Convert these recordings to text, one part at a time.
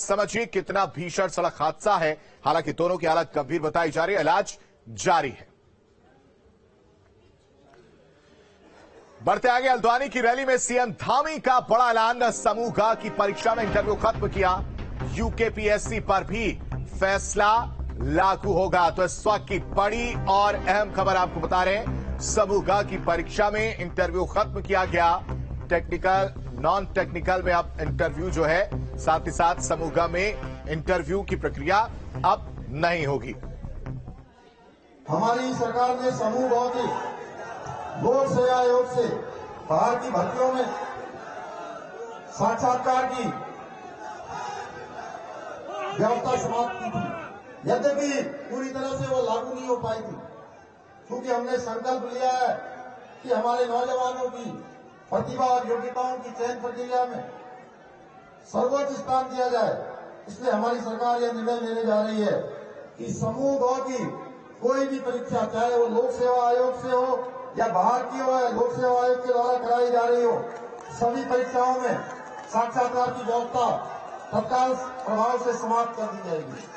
समझिए कितना भीषण सड़क हादसा है। हालांकि दोनों की हालत गंभीर बताई जा रही है, इलाज जारी है। बढ़ते आगे, हल्द्वानी की रैली में सीएम धामी का बड़ा ऐलान। समूह ग की परीक्षा में इंटरव्यू खत्म किया, यूकेपीएससी पर भी फैसला लागू होगा। तो इस वक्त की बड़ी और अहम खबर आपको बता रहे हैं, समूह ग की परीक्षा में इंटरव्यू खत्म किया गया। टेक्निकल नॉन टेक्निकल में अब इंटरव्यू जो है, साथ ही साथ समूह ग में इंटरव्यू की प्रक्रिया अब नहीं होगी। हमारी सरकार ने समूह ग की लोक सेवा आयोग से बाहर की भर्तियों में साक्षात्कार की व्यवस्था समाप्त की थी। यद्यपि पूरी तरह से वो लागू नहीं हो पाई थी, क्योंकि हमने संकल्प लिया है कि हमारे नौजवानों की प्रतिभा और योग्यताओं की चयन प्रक्रिया में सर्वोच्च स्थान दिया जाए। इसलिए हमारी सरकार यह निर्णय लेने जा रही है कि समूह ग की कोई भी परीक्षा, चाहे वो लोक सेवा आयोग से हो या बाहर की हो या लोक सेवा आयोग के द्वारा कराई जा रही हो, सभी परीक्षाओं में साक्षात्कार की व्यवस्था तत्काल प्रभाव से समाप्त कर दी जाएगी।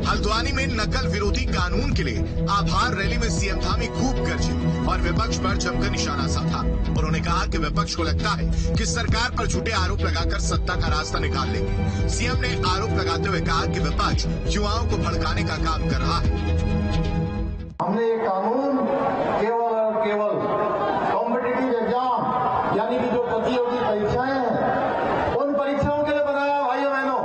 हल्द्वानी में नकल विरोधी कानून के लिए आभार रैली में सीएम धामी खूब गरजे और विपक्ष पर जमकर निशाना साधा। उन्होंने कहा कि विपक्ष को लगता है कि सरकार पर झूठे आरोप लगाकर सत्ता का रास्ता निकाल लेंगे। सीएम ने आरोप लगाते हुए कहा कि विपक्ष युवाओं को भड़काने का काम कर रहा है। हमने ये कानून केवल और केवल कॉम्पिटिटिव एग्जाम यानी कि जो प्रतियोगी परीक्षाएं हैं, उन परीक्षाओं के लिए बनाया। भाइयों बहनों,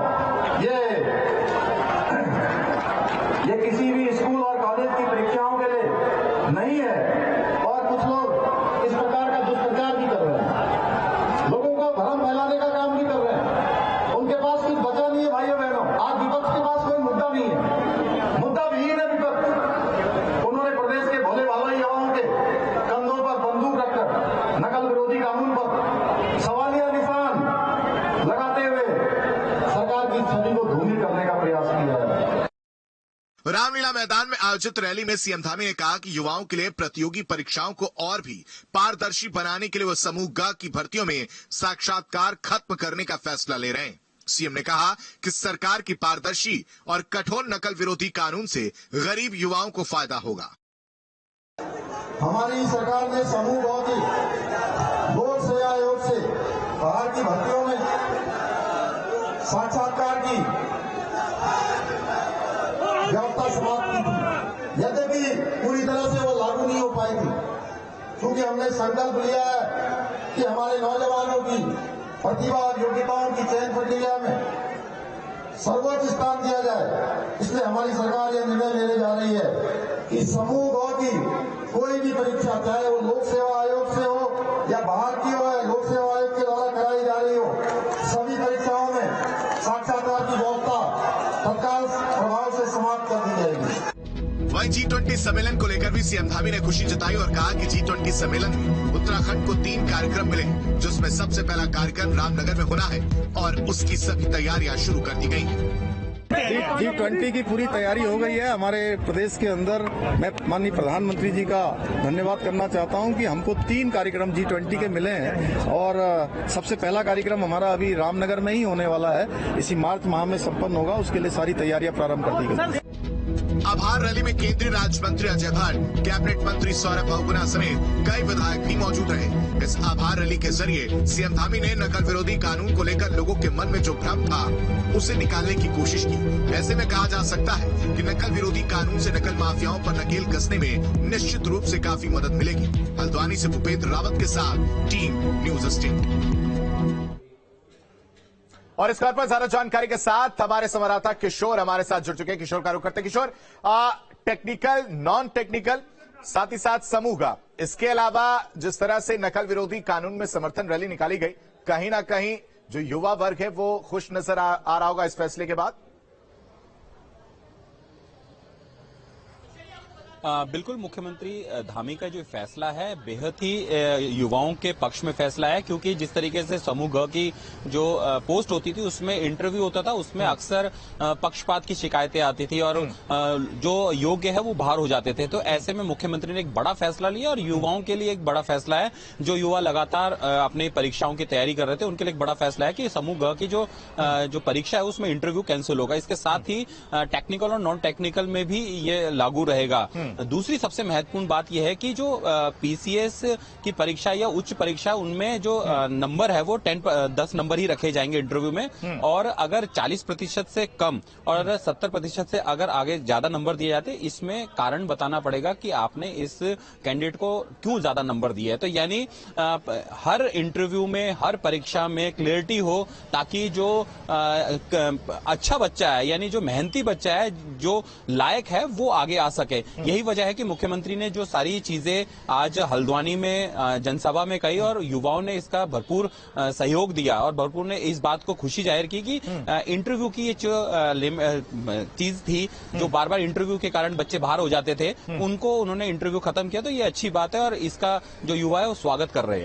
ये किसी भी स्कूल और कॉलेज की परीक्षाओं के लिए नहीं है। और कुछ लोग इस प्रकार का दुष्प्रचार भी कर रहे हैं, लोगों का भ्रम फैलाने का काम भी कर रहे हैं। उनके पास कुछ बचा नहीं है। भाइयों बहनों, आज विपक्ष के पास कोई मुद्दा नहीं है, मुद्दा विहीन है विपक्ष। उन्होंने प्रदेश के भोले भाले युवाओं के कंधों पर बंदूक रखकर नकल विरोधी कानून पर सवालिया निशान लगाते हुए सरकार की छवि को धूमिल करने का प्रयास किया है। रामलीला मैदान में आयोजित रैली में सीएम धामी ने कहा कि युवाओं के लिए प्रतियोगी परीक्षाओं को और भी पारदर्शी बनाने के लिए वो समूह ग की भर्तियों में साक्षात्कार खत्म करने का फैसला ले रहे हैं। सीएम ने कहा कि सरकार की पारदर्शी और कठोर नकल विरोधी कानून से गरीब युवाओं को फायदा होगा। हमारी सरकार ने समूह ग की लोक सेवा आयोग से बाहर की भर्तियों में साक्षात्कार की व्यवस्था समाप्त की थी। यद्यपि पूरी तरह से वो लागू नहीं हो पाई थी, क्योंकि हमने संकल्प लिया है कि हमारे नौजवानों की प्रतिभा और योग्यताओं की चयन प्रक्रिया में सर्वोच्च स्थान दिया जाए। इसलिए हमारी सरकार यह निर्णय लेने जा रही है कि समूह ग की कोई भी परीक्षा, चाहे वो लोक सेवा आयोग से हो या बाहर की हो या लोक सेवा आयोग के द्वारा कराई जा रही हो, सभी परीक्षाओं में साक्षात्कार की व्यवस्था तत्काल प्रभाव से समाप्त कर दी जाएगी। वहीं G20 सम्मेलन को लेकर भी सीएम धामी ने खुशी जताई और कहा कि G20 सम्मेलन में उत्तराखंड को 3 कार्यक्रम मिले, जिसमें सबसे पहला कार्यक्रम रामनगर में होना है और उसकी सभी तैयारियां शुरू कर दी गई हैं। G20 की पूरी तैयारी हो गई है हमारे प्रदेश के अंदर। मैं माननीय प्रधानमंत्री जी का धन्यवाद करना चाहता हूं कि हमको 3 कार्यक्रम G20 के मिले हैं और सबसे पहला कार्यक्रम हमारा अभी रामनगर में ही होने वाला है, इसी मार्च माह में संपन्न होगा। उसके लिए सारी तैयारियां प्रारंभ कर दी गई। आभार रैली में केंद्रीय राज्य मंत्री अजय भट्ट, कैबिनेट मंत्री सौरभ बहुगुणा समेत कई विधायक भी मौजूद रहे। इस आभार रैली के जरिए सीएम धामी ने नकल विरोधी कानून को लेकर लोगों के मन में जो भ्रम था, उसे निकालने की कोशिश की। ऐसे में कहा जा सकता है कि नकल विरोधी कानून से नकल माफियाओं पर नकेल कसने में निश्चित रूप से काफी मदद मिलेगी। हल्द्वानी से भूपेंद्र रावत के साथ टीम न्यूज स्टेट। और इस खबर पर ज्यादा जानकारी के साथ हमारे संवाददाता किशोर हमारे साथ जुड़ चुके हैं। किशोर का रुख करते हैं। किशोर, टेक्निकल नॉन टेक्निकल साथ ही साथ समूह का, इसके अलावा जिस तरह से नकल विरोधी कानून में समर्थन रैली निकाली गई, कहीं ना कहीं जो युवा वर्ग है वो खुश नजर आ रहा होगा इस फैसले के बाद। बिल्कुल, मुख्यमंत्री धामी का जो फैसला है बेहद ही युवाओं के पक्ष में फैसला है, क्योंकि जिस तरीके से समूह ग की जो पोस्ट होती थी उसमें इंटरव्यू होता था, उसमें अक्सर पक्षपात की शिकायतें आती थी और जो योग्य है वो बाहर हो जाते थे। तो ऐसे में मुख्यमंत्री ने एक बड़ा फैसला लिया और युवाओं के लिए एक बड़ा फैसला है। जो युवा लगातार अपनी परीक्षाओं की तैयारी कर रहे थे उनके लिए एक बड़ा फैसला है कि समूह ग की जो परीक्षा है उसमें इंटरव्यू कैंसिल होगा। इसके साथ ही टेक्निकल और नॉन टेक्निकल में भी ये लागू रहेगा। दूसरी सबसे महत्वपूर्ण बात यह है कि जो पीसीएस की परीक्षा या उच्च परीक्षा उनमें जो नंबर है वो 10 नंबर ही रखे जाएंगे इंटरव्यू में, और अगर 40% से कम और 70% से अगर आगे ज्यादा नंबर दिए जाते इसमें कारण बताना पड़ेगा कि आपने इस कैंडिडेट को क्यों ज्यादा नंबर दिए है। तो यानी हर इंटरव्यू में हर परीक्षा में क्लियरिटी हो, ताकि जो अच्छा बच्चा है यानी जो मेहनती बच्चा है जो लायक है वो आगे आ सके। यही वजह है कि मुख्यमंत्री ने जो सारी चीजें आज हल्द्वानी में जनसभा में कही और युवाओं ने इसका भरपूर सहयोग दिया और भरपूर ने इस बात को खुशी जाहिर की कि इंटरव्यू की ये जो चीज थी जो बार बार इंटरव्यू के कारण बच्चे बाहर हो जाते थे उनको उन्होंने इंटरव्यू खत्म किया। तो ये अच्छी बात है और इसका जो युवा है वो स्वागत कर रहे हैं।